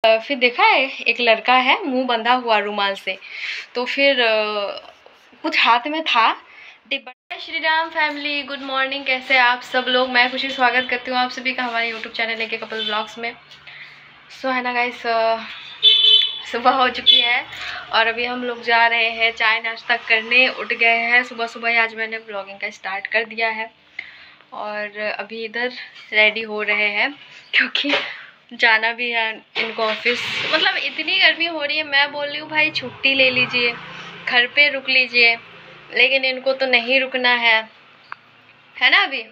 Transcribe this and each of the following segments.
फिर देखा है एक लड़का है मुंह बंधा हुआ रुमाल से, तो फिर कुछ हाथ में था डिब्बा। Shri Ram family, good morning, कैसे आप सब लोग। मैं खुशी स्वागत करती हूँ आप सभी का हमारे यूट्यूब चैनल लेके कपल ब्लॉग्स में। सो है ना गाइस, सुबह हो चुकी है और अभी हम लोग जा रहे हैं चाय नाश्ता करने। उठ गए हैं सुबह सुबह ही, आज मैंने ब्लॉगिंग का स्टार्ट कर दिया है और अभी इधर रेडी हो रहे हैं क्योंकि जाना भी है इनको ऑफिस। मतलब इतनी गर्मी हो रही है, मैं बोल रही हूँ भाई छुट्टी ले लीजिए, घर पे रुक लीजिए, लेकिन इनको तो नहीं रुकना है ना। अभी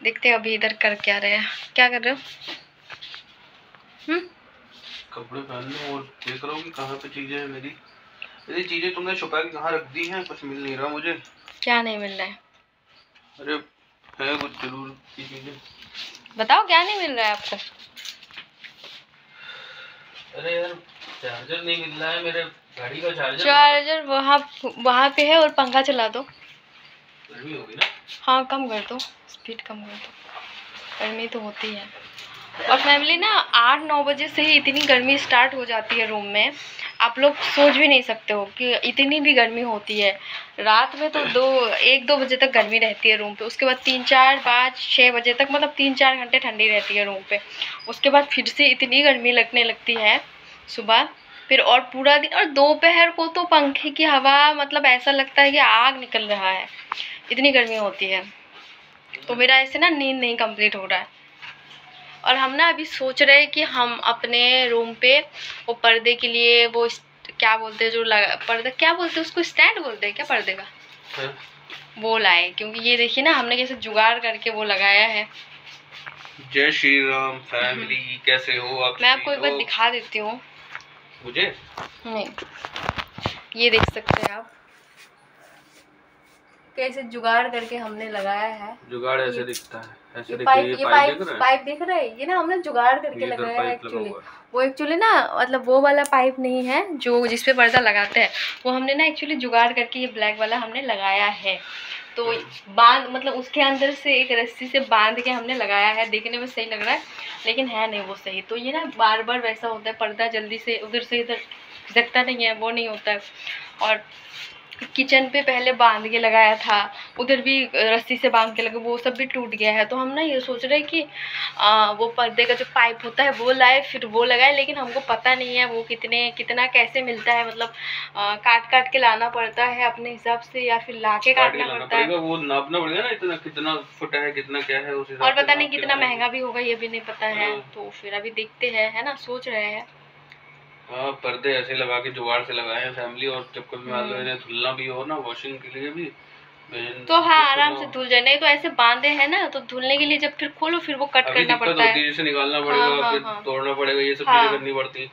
देखते हैं अभी इधर कर क्या रहे हैं। क्या कर रहे हो? कपड़े पहन लो और देख रहा हूँ कि कहाँ पे चीजें हैं मेरी चीजें तुमने छुपा के कहाँ रख दी हैं, कुछ मिल नहीं रहा मुझे। क्या नहीं मिल रहा है? अरे है कुछ जरूर की चीजें, बताओ क्या नहीं मिल रहा है आपको? अरे यार चार्जर नहीं मिल रहा है, मेरे गाड़ी का चार्जर वहाँ पे है और पंखा चला दो। गर्मी होगी ना? हाँ कम कर दो, स्पीड कम कर दो, गर्मी तो होती है। और फैमिली ना 8-9 बजे से ही इतनी गर्मी स्टार्ट हो जाती है रूम में, आप लोग सोच भी नहीं सकते हो कि इतनी भी गर्मी होती है। रात में तो 1-2 बजे तक गर्मी रहती है रूम पे, उसके बाद 3-4-5-6 बजे तक, मतलब 3-4 घंटे ठंडी रहती है रूम पे। उसके बाद फिर से इतनी गर्मी लगने लगती है सुबह, फिर और पूरा दिन। और दोपहर को तो पंखे की हवा, मतलब ऐसा लगता है कि आग निकल रहा है, इतनी गर्मी होती है। तो मेरा ऐसे ना नींद नहीं कंप्लीट हो रहा है। और हम ना अभी सोच रहे हैं कि हम अपने रूम पे वो पर्दे के लिए वो क्या बोलते हैं जो पर्दा, क्या बोलते हैं उसको, स्टैंड बोलते हैं क्या पर्दे का? वो लाए, क्योंकि ये देखिए ना हमने कैसे जुगाड़ करके वो लगाया है। जय श्री राम फैमिली, कैसे हो आप? मैं आपको एक बार दिखा देती हूँ। मुझे नहीं, ये देख सकते हैं आप कैसे जुगाड़ करके हमने लगाया है। जुगाड़ ऐसे दिखता है, ऐसे ये पाइप दिख रहा है, ये ना हमने जुगाड़ करके लगाया है एक्चुअली। वो एक्चुअली ना, मतलब वो वाला पाइप नहीं है जो जिसपे पर्दा लगाते हैं, वो हमने ना एक्चुअली जुगाड़ करके ये ब्लैक वाला हमने लगाया है। तो बांध, मतलब उसके अंदर से एक रस्सी से बांध के हमने लगाया है। देखने में सही लग रहा है लेकिन है नहीं वो सही। तो ये ना बार बार वैसा होता है, पर्दा जल्दी से उधर से इधर खिसकता नहीं है, वो नहीं होता है। और किचन पे पहले बांध के लगाया था, उधर भी रस्सी से बांध के लगे, वो सब भी टूट गया है। तो हम ना ये सोच रहे हैं कि वो पर्दे का जो पाइप होता है वो लाए, फिर वो लगाए। लेकिन हमको पता नहीं है वो कितना कैसे मिलता है, मतलब काट के लाना पड़ता है अपने हिसाब से या फिर लाके काटना पड़ता है। वो नापना पड़ेगा ना, इतना कितना फुट है, कितना क्या है उस हिसाब और पता नहीं कितना महंगा भी होगा, ये भी नहीं पता है। तो फिर अभी देखते हैं, है ना, सोच रहे हैं। हाँ, पर्दे ऐसे लगा के जुगाड़ से लगाए हैं फैमिली। और जब कभी मान लो इन्हें धुलना भी हो ना, वॉशिंग के लिए भी, तो हाँ आराम से धुल जाए। नहीं तो ऐसे बांधे हैं ना, तो धुलने के लिए जब फिर खोलो फिर वो कट करना पड़ता है, जैसे निकालना पड़ेगा, फिर तोड़ना पड़ेगा, ये सब चीजें करनी पड़ती।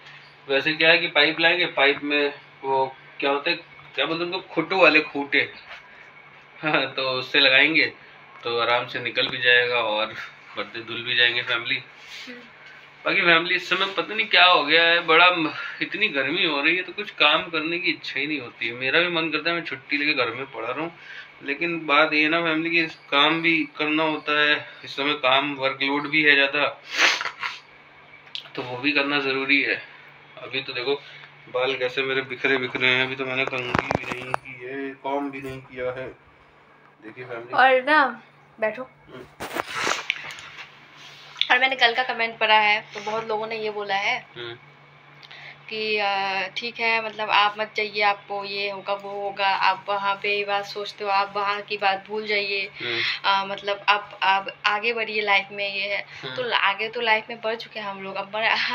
वैसे क्या है कि पाइप लाएंगे, पाइप में वो क्या होते हैं, क्या बोलते हैं उनको, खुटो वाले खूटे, हाँ, तो उससे लगाएंगे तो आराम से निकल भी जाएगा और पर्दे धुल भी जाएंगे फैमिली। बाकी फैमिली इस समय पता नहीं क्या हो गया है, बड़ा इतनी गर्मी हो रही है तो कुछ काम करने की इच्छा ही नहीं होती है। मेरा भी मन करता है मैं छुट्टी लेके घर में पड़ा रहूं, लेकिन बात ये ना फैमिली की काम भी करना होता है। इस समय काम वर्कलोड भी है ज़्यादा, तो वो भी करना ज़रूरी है। अभी तो देखो बाल कैसे मेरे बिखरे बिखरे हैं, अभी तो मैंने कंघी भी नहीं की है, कॉम भी नहीं किया है, देखिए फैमिली। और ना बैठो। और मैंने कल का कमेंट पढ़ा है तो बहुत लोगों ने ये बोला है कि ठीक है, मतलब आप मत जाइए, आपको ये होगा वो होगा, आप वहाँ पे ये बात सोचते हो, आप वहाँ की बात भूल जाइए, मतलब आप आगे बढ़िए लाइफ में, ये है। तो आगे तो लाइफ में बढ़ चुके हैं हम लोग। अब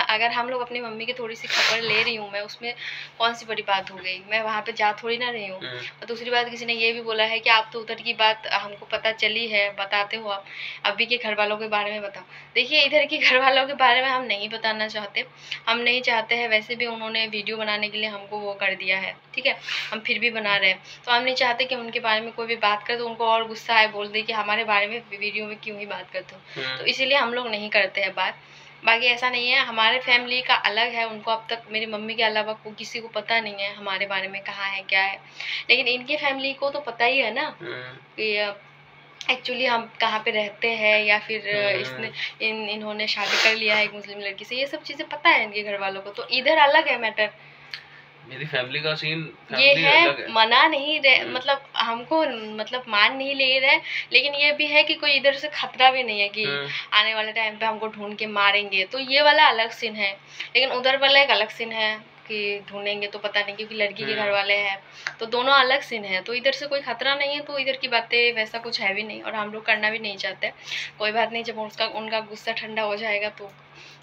अगर हम लोग अपनी मम्मी की थोड़ी सी खबर ले रही हूँ मैं, उसमें कौन सी बड़ी बात हो गई, मैं वहाँ पे जा थोड़ी ना रही हूँ। और दूसरी बात, किसी ने ये भी बोला है कि आप तो उधर की बात हमको पता चली है, बताते हो आप अभी के घर वालों के बारे में बताओ। देखिए इधर के घर वालों के बारे में हम नहीं बताना चाहते, हम नहीं चाहते हैं। वैसे भी उन्होंने वीडियो बनाने के लिए हमको वो कर दिया है, ठीक है, हम फिर भी बना रहे हैं। तो हम नहीं चाहते कि उनके बारे में कोई भी बात करे तो उनको और गुस्सा आए, बोल दे कि हमारे बारे में वीडियो में क्यों ही बात करते हो। तो इसीलिए हम लोग नहीं करते हैं बात। बाकी ऐसा नहीं है, हमारे फैमिली का अलग है, उनको अब तक मेरी मम्मी के अलावा को किसी को पता नहीं है हमारे बारे में कहाँ है क्या है। लेकिन इनके फैमिली को तो पता ही है ना कि एक्चुअली हम कहाँ पे रहते हैं या फिर इसने इन्होंने शादी कर लिया है एक मुस्लिम लड़की से, ये सब चीज़ें पता है इनके घर वालों को। तो इधर अलग है मैटर, मेरी फैमिली का सीन ये है मना नहीं रहे, मतलब हमको मतलब मान नहीं ले रहे, लेकिन ये भी है कि कोई इधर से खतरा भी नहीं है कि आने वाले टाइम पे हमको ढूंढ के मारेंगे, तो ये वाला अलग सीन है। लेकिन उधर वाला एक अलग सीन है कि ढूंढेंगे तो पता नहीं, क्योंकि लड़की के घर वाले हैं, तो दोनों अलग सीन है। तो इधर से कोई खतरा नहीं है, तो इधर की बातें वैसा कुछ है भी नहीं, और हम लोग करना भी नहीं चाहते। कोई बात नहीं, जब उनका गुस्सा ठंडा हो जाएगा तो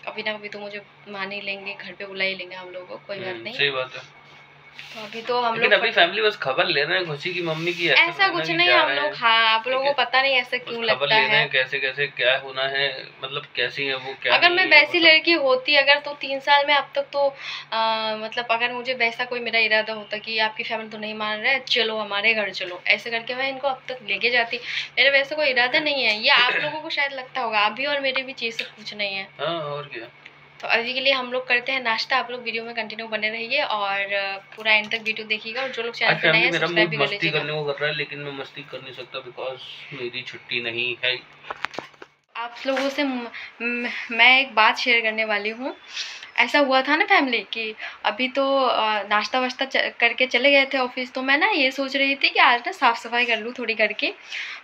कभी ना कभी तो मुझे मान ही लेंगे, घर पे बुला ही लेंगे हम लोग को, कोई बात नहीं। सही बात है। तो अभी तो हम लोग अभी फैमिली बस खबर ले रहे हैं खुशी की मम्मी की, ऐसा कुछ नहीं हम लोग। हाँ, आप लोगों को पता नहीं ऐसा क्यों लगता है, कैसे कैसे क्या होना है, मतलब कैसी है वो, क्या अगर मैं वैसी लड़की होती अगर तो 3 साल में अब तक तो मतलब अगर मुझे वैसा कोई मेरा इरादा होता कि आपकी फैमिली तो नहीं मान रहा है, चलो हमारे घर चलो, ऐसे करके मैं इनको अब तक लेके जाती। मेरा वैसा कोई इरादा नहीं है, ये आप लोगों को शायद लगता होगा, अभी और मेरे बीच ये सब कुछ नहीं है। और क्या। तो अभी के लिए हम लोग करते हैं नाश्ता, आप लोग वीडियो में कंटिन्यू बने रहिए और पूरा एंड तक वीडियो देखिएगा, और जो लोग चैनल पे नए हैं सब्सक्राइब भी कर लीजिएगा। मस्ती करने को कर रहा है, लेकिन मैं मस्ती कर नहीं सकता बिकॉज मेरी छुट्टी नहीं है। आप लोगों से मैं एक बात शेयर करने वाली हूँ। ऐसा हुआ था ना फैमिली कि अभी तो नाश्ता वाश्ता करके चले गए थे ऑफिस, तो मैं ना ये सोच रही थी कि आज ना साफ़ सफाई कर लूँ थोड़ी घर की,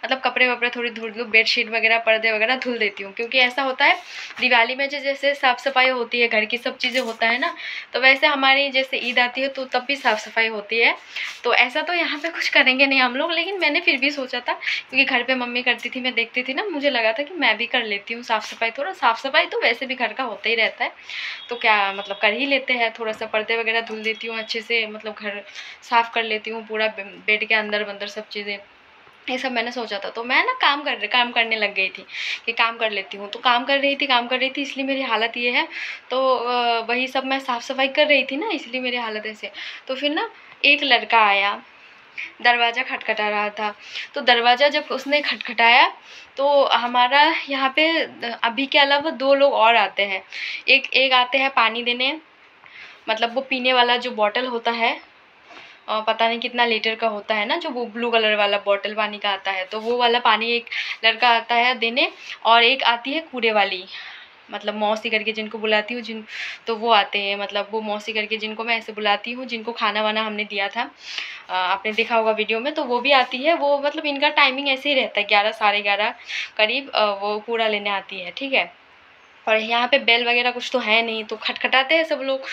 मतलब कपड़े वपड़े थोड़ी धुल लूँ, बेडशीट वगैरह पर्दे वगैरह धुल देती हूँ। क्योंकि ऐसा होता है दिवाली में जैसे साफ़ सफाई होती है, घर की सब चीज़ें होता है ना, तो वैसे हमारी जैसे ईद आती है तो तब भी साफ़ सफाई होती है। तो ऐसा तो यहाँ पर कुछ करेंगे नहीं हम लोग, लेकिन मैंने फिर भी सोचा था, क्योंकि घर पर मम्मी करती थी, मैं देखती थी ना, मुझे लगा था कि मैं भी कर लेती हूँ साफ़ सफाई। थोड़ा साफ़ सफाई तो वैसे भी घर का होता ही रहता है, तो क्या मतलब कर ही लेते हैं। थोड़ा सा पर्दे वगैरह धुल देती हूँ अच्छे से, मतलब घर साफ़ कर लेती हूँ पूरा, बेड के अंदर बंदर सब चीज़ें, ये सब मैंने सोचा था। तो मैं ना काम करने लग गई थी कि काम कर लेती हूँ, तो काम कर रही थी, इसलिए मेरी हालत ये है। तो वही सब मैं साफ़ सफाई कर रही थी ना, इसलिए मेरी हालत ऐसे। तो फिर ना एक लड़का आया, दरवाज़ा खटखटा रहा था। तो दरवाज़ा जब उसने खटखटाया तो हमारा यहाँ पे अभी के अलावा 2 लोग और आते हैं। एक आते हैं पानी देने, मतलब वो पीने वाला जो बॉटल होता है, पता नहीं कितना लीटर का होता है ना, जो वो ब्लू कलर वाला बॉटल पानी का आता है, तो वो वाला पानी एक लड़का आता है देने। और एक आती है कूड़े वाली, मतलब मौसी करके जिनको बुलाती हूँ तो वो आते हैं, मतलब वो मौसी करके जिनको मैं ऐसे बुलाती हूँ, जिनको खाना वाना हमने दिया था, आपने देखा होगा वीडियो में, तो वो भी आती है। वो मतलब इनका टाइमिंग ऐसे ही रहता है, 11 साढ़े 11 करीब वो कूड़ा लेने आती है, ठीक है। और यहाँ पे बेल वगैरह कुछ तो है नहीं, तो खटखटाते हैं सब लोग।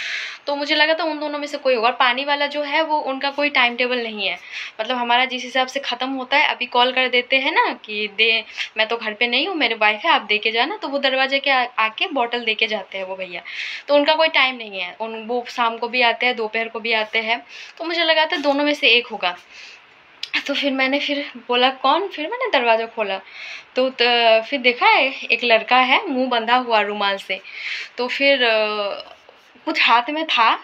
तो मुझे लगा था उन दोनों में से कोई होगा। पानी वाला जो है वो उनका कोई टाइम टेबल नहीं है, मतलब हमारा जिस हिसाब से ख़त्म होता है अभी कॉल कर देते हैं ना कि मैं तो घर पे नहीं हूँ, मेरे वाइफ है, आप दे के जाना, तो वो दरवाजे के आके बॉटल दे के जाते हैं वो भैया। तो उनका कोई टाइम नहीं है, वो शाम को भी आते हैं, दोपहर को भी आते हैं। तो मुझे लगा था दोनों में से एक होगा। तो फिर मैंने बोला कौन, फिर मैंने दरवाज़ा खोला तो फिर देखा है एक लड़का है, मुंह बंधा हुआ रुमाल से। तो फिर कुछ हाथ में था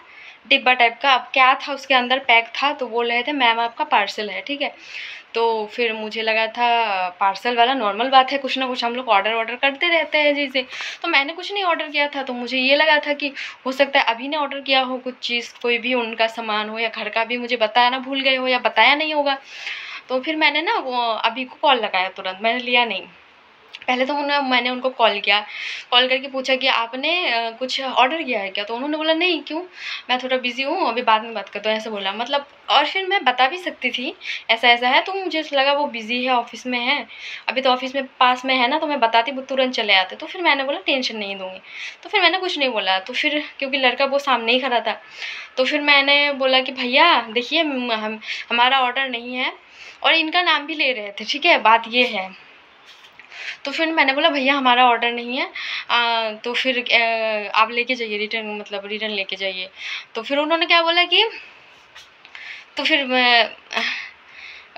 डिब्बा टाइप का, अब क्या था उसके अंदर पैक था, तो बोल रहे थे मैम आपका पार्सल है, ठीक है। तो फिर मुझे लगा था पार्सल वाला नॉर्मल बात है, कुछ ना कुछ हम लोग ऑर्डर करते रहते हैं जैसे। तो मैंने कुछ नहीं ऑर्डर किया था, तो मुझे ये लगा था कि हो सकता है अभी ने ऑर्डर किया हो कुछ चीज़, कोई भी उनका सामान हो या घर का भी, मुझे बताया ना भूल गए हो या बताया नहीं होगा। तो फिर मैंने ना वो अभी को कॉल लगाया, तुरंत मैंने लिया नहीं। पहले तो मैंने उनको कॉल किया, कॉल करके पूछा कि आपने कुछ ऑर्डर किया है क्या, तो उन्होंने बोला नहीं, क्यों, मैं थोड़ा बिज़ी हूँ, अभी बाद में बात करता हूँ, ऐसे बोला मतलब। और फिर मैं बता भी सकती थी ऐसा ऐसा है, तो मुझे लगा वो बिज़ी है, ऑफिस में है, अभी तो ऑफिस में पास में है ना, तो मैं बताती वो तुरंत चले आते। तो फिर मैंने बोला टेंशन नहीं दूँगी, तो फिर मैंने कुछ नहीं बोला। तो फिर क्योंकि लड़का वो सामने ही खड़ा था, तो फिर मैंने बोला कि भैया देखिए हमारा ऑर्डर नहीं है, और इनका नाम भी ले रहे थे, ठीक है, बात ये है। तो फिर मैंने बोला भैया हमारा ऑर्डर नहीं है, तो फिर आप लेके जाइए, रिटर्न लेके जाइए। तो फिर उन्होंने क्या बोला कि तो फिर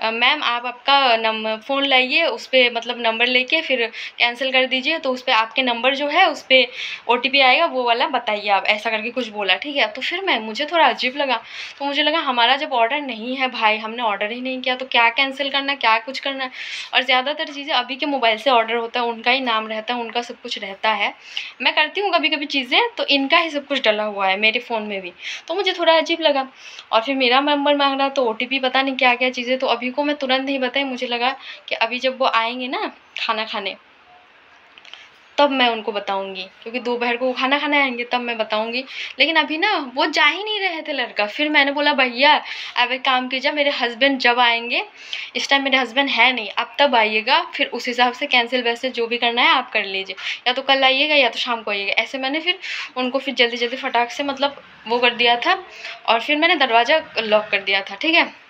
मैम आप आपका फ़ोन लाइए, उस पर मतलब नंबर लेके फिर कैंसिल कर दीजिए, तो उस पर आपके नंबर जो है उस पर OTP आएगा, वो वाला बताइए आप, ऐसा करके कुछ बोला, ठीक है। तो फिर मुझे थोड़ा अजीब लगा, तो मुझे लगा हमारा जब ऑर्डर नहीं है भाई, हमने ऑर्डर ही नहीं किया, तो क्या कैंसिल करना, क्या कुछ करना। और ज़्यादातर चीज़ें अभी के मोबाइल से ऑर्डर होता है, उनका ही नाम रहता है, उनका सब कुछ रहता है। मैं करती हूँ कभी कभी चीज़ें, तो इनका ही सब कुछ डला हुआ है मेरे फ़ोन में भी, तो मुझे थोड़ा अजीब लगा। और फिर मेरा नंबर मांग रहा, तो OTP पता नहीं क्या क्या चीज़ें, तो अभी अभी को मैं तुरंत नहीं बताई, मुझे लगा कि अभी जब वो आएंगे ना खाना खाने तब मैं उनको बताऊंगी, क्योंकि दोपहर को वो खाना खाने आएंगे तब मैं बताऊंगी। लेकिन अभी ना वो जा ही नहीं रहे थे लड़का। फिर मैंने बोला भैया अब एक काम कीजिए, मेरे हस्बैंड जब आएंगे, इस टाइम मेरे हस्बैंड है नहीं, आप तब आइएगा, फिर उस हिसाब से कैंसिल वैसे जो भी करना है आप कर लीजिए, या तो कल आइएगा या तो शाम को आइएगा। ऐसे मैंने फिर उनको फिर जल्दी जल्दी फटाक से मतलब वो कर दिया था, और फिर मैंने दरवाज़ा लॉक कर दिया था, ठीक है।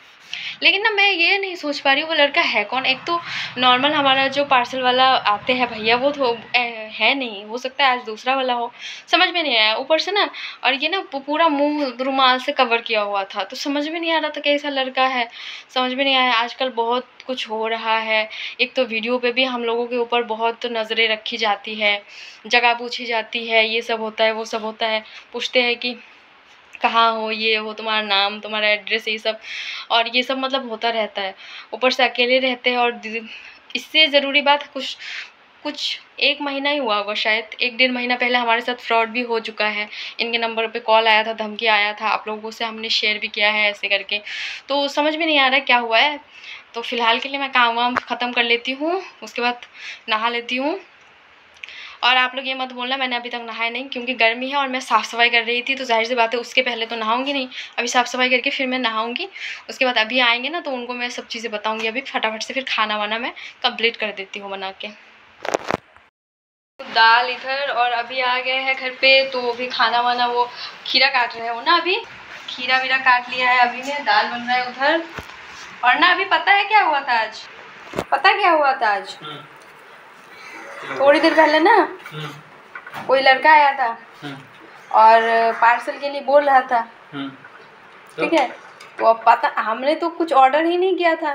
लेकिन ना मैं ये नहीं सोच पा रही हूँ वो लड़का है कौन। एक तो नॉर्मल हमारा जो पार्सल वाला आते हैं भैया वो तो है नहीं, हो सकता है आज दूसरा वाला हो, समझ में नहीं आया। ऊपर से ना और ये ना पूरा मुंह रुमाल से कवर किया हुआ था, तो समझ में नहीं आ रहा था कैसा लड़का है, समझ में नहीं आया। आजकल बहुत कुछ हो रहा है, एक तो वीडियो पे भी हम लोगों के ऊपर बहुत नज़रें रखी जाती है, जगह पूछी जाती है, ये सब होता है वो सब होता है, पूछते हैं कि कहाँ हो, ये हो, तुम्हारा नाम, तुम्हारा एड्रेस, ये सब, और ये सब मतलब होता रहता है। ऊपर से अकेले रहते हैं, और इससे ज़रूरी बात कुछ 1 महीना ही हुआ होगा शायद, 1 डेढ़ महीना पहले हमारे साथ फ्रॉड भी हो चुका है। इनके नंबर पे कॉल आया था, धमकी आया था, आप लोगों से हमने शेयर भी किया है ऐसे करके। तो समझ में नहीं आ रहा है क्या हुआ है। तो फ़िलहाल के लिए मैं काम वाम ख़त्म कर लेती हूँ, उसके बाद नहा लेती हूँ। और आप लोग ये मत बोलना मैंने अभी तक नहाया नहीं, क्योंकि गर्मी है और मैं साफ़ सफाई कर रही थी, तो जाहिर सी बात है उसके पहले तो नहाऊंगी नहीं। अभी साफ़ सफाई करके फिर मैं नहाऊंगी, उसके बाद अभी आएंगे ना तो उनको मैं सब चीज़ें बताऊंगी। अभी फटाफट से फिर खाना वाना मैं कंप्लीट कर देती हूँ बना के। दाल इधर, और अभी आ गए हैं घर पे, तो अभी खाना वाना वो खीरा काट रहे हो ना, अभी खीरा वीरा काट लिया है अभी ने, दाल बन रहा है उधर। और ना अभी पता है क्या हुआ था आज, पता क्या हुआ था आज? थोड़ी देर पहले ना कोई लड़का आया था और पार्सल के लिए बोल रहा था, ठीक है। तो अब पता, हमने तो कुछ ऑर्डर ही नहीं किया था,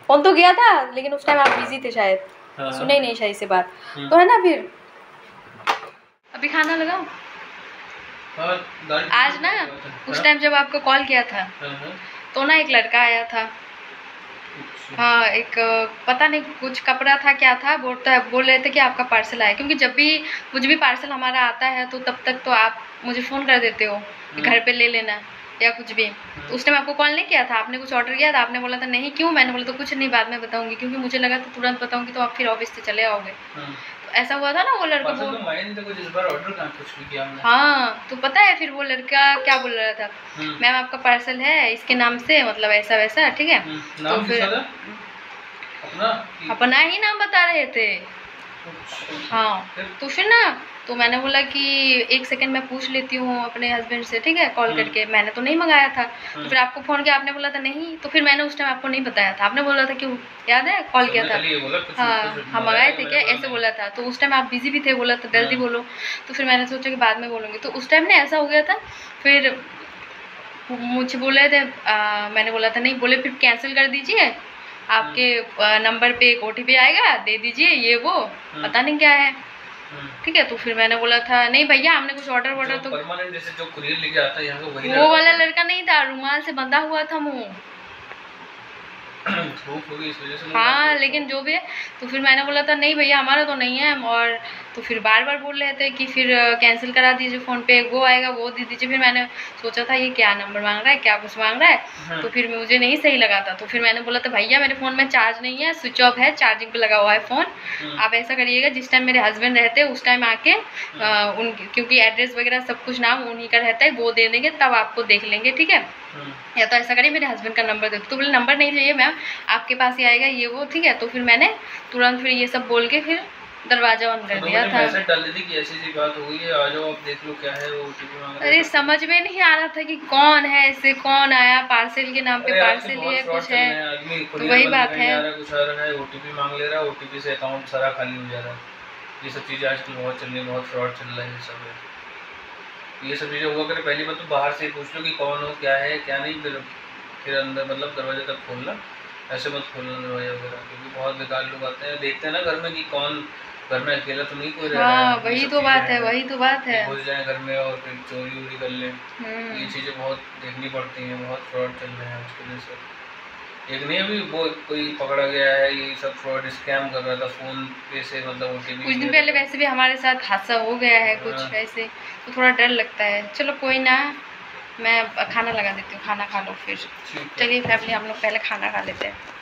फोन तो किया था लेकिन उस टाइम आप बिजी थे शायद, सुने ही नहीं सही से बात। तो है ना, फिर अभी खाना लगाओ। आज ना उस टाइम जब आपको कॉल किया था तो ना एक लड़का आया था, हाँ, एक पता नहीं कुछ कपड़ा था क्या था, बोल रहे थे कि आपका पार्सल आया, क्योंकि जब भी कुछ भी पार्सल हमारा आता है तो तब तक तो आप मुझे फ़ोन कर देते हो कि घर पे ले लेना या कुछ भी। तो उस टाइम आपको कॉल नहीं किया था, आपने कुछ ऑर्डर किया था, आपने बोला था नहीं, क्यों? मैंने बोला तो कुछ नहीं, बाद में बताऊंगी, क्योंकि मुझे लगा तो तुरंत बताऊंगी तो आप फिर ऑफिस से चले आओगे। तो ऐसा हुआ था ना, वो लड़का बोल, हाँ, तो पता है फिर वो लड़का क्या बोल रहा था, मैम आपका पार्सल है इसके नाम से, मतलब ऐसा वैसा, ठीक है। तो फिर अपना ही नाम बता रहे थे, हाँ। तो फिर ना, तो मैंने बोला कि 1 सेकंड मैं पूछ लेती हूँ अपने हस्बैंड से, ठीक है, कॉल करके, मैंने तो नहीं मंगाया था। तो फिर आपको फ़ोन किया, आपने बोला था नहीं, तो फिर मैंने उस टाइम आपको नहीं बताया था, आपने बोला था क्यों, याद है, कॉल किया था, हाँ हम मंगाए थे क्या, ऐसे बोला था। तो उस टाइम आप बिजी भी थे, बोला था जल्दी बोलो, तो फिर मैंने सोचा कि बाद में बोलूँगी। तो उस टाइम ना ऐसा हो गया था, फिर मुझे बोल रहे थे, मैंने बोला था नहीं, बोले फिर कैंसिल कर दीजिए, आपके नंबर पे एक OTP आएगा, दे दीजिए, ये वो पता नहीं क्या है, ठीक है। तो फिर मैंने बोला था नहीं भैया, हमने कुछ ऑर्डर तो परमानेंट जैसे जो कुरियर लेके आता है यहाँ को वही, वो वाला लड़का नहीं था, रुमाल से बंधा हुआ था मुंह, हाँ, लेकिन जो भी है। तो फिर मैंने बोला था नहीं भैया हमारा तो नहीं है, और तो फिर बार बार बोल रहे थे कि फिर कैंसिल करा दीजिए, फ़ोन पे वो आएगा वो दे दीजिए। फिर मैंने सोचा था ये क्या नंबर मांग रहा है, क्या कुछ मांग रहा है, तो फिर मुझे नहीं सही लगा था। तो फिर मैंने बोला था भैया मेरे फ़ोन में चार्ज नहीं है, स्विच ऑफ है, चार्जिंग पे लगा हुआ है फ़ोन, आप ऐसा करिएगा जिस टाइम मेरे हस्बैंड रहते हैं उस टाइम आके क्योंकि एड्रेस वगैरह सब कुछ नाम उन्हीं का रहता है, वो दे देंगे तब आपको देख लेंगे, ठीक है। या तो ऐसा करिए मेरे हस्बैंड का नंबर दे दो। तो बोले नंबर नहीं चाहिए मैम, आपके पास ही आएगा, ये वो, ठीक है। तो फिर मैंने तुरंत फिर ये सब बोल के फिर दरवाजा बंद कर दिया था। मैसेज डाल दी कि ऐसी बात हो गई है, आ जाओ आप देख लो क्या है वो OTP मांग रहा है। अरे समझ में नहीं आ रहा था कि कौन है, इससे कौन आया, पार्सल के नाम पे पार्सल ही है कुछ है, तो वही बात है, कुछ आ रहा है, OTP मांग ले रहा है, OTP से अकाउंट सारा खाली हो जा रहा है। ये सब चीज़ें आजकल बहुत चल रही है, बहुत फ्रॉड चल रहा है ये सब है। ये सब चीज़ें हुआ करे, पहली बात तो बाहर से पूछ लो कि कौन हो, क्या है क्या नहीं, फिर अंदर मतलब दरवाजे तक खोलना, ऐसे मत खोलना दरवाजा वगैरह, क्योंकि बहुत बेकार लोग आते हैं, देखते हैं ना घर में कि कौन घर में अकेला तो नहीं कोई रह रहा है, वही तो बात है, वही तो बात है, घुस जाए घर में और फिर चोरी वोरी कर लें। ये चीज़ें बहुत देखनी पड़ती हैं, बहुत फ्रॉड चल रहे हैं आजकल ये सब। एक नहीं अभी वो कोई पकड़ा गया है, ये सब फ्रॉड स्कैम कर रहा था फ़ोन पे से, मतलब OTP कुछ दिन पहले वैसे भी हमारे साथ हादसा हो गया है कुछ ऐसे, तो थोड़ा डर लगता है। चलो कोई ना, मैं खाना लगा देती हूँ, खाना खा लो फिर। चलिए फैमिली, हम लोग पहले खाना खा लेते हैं।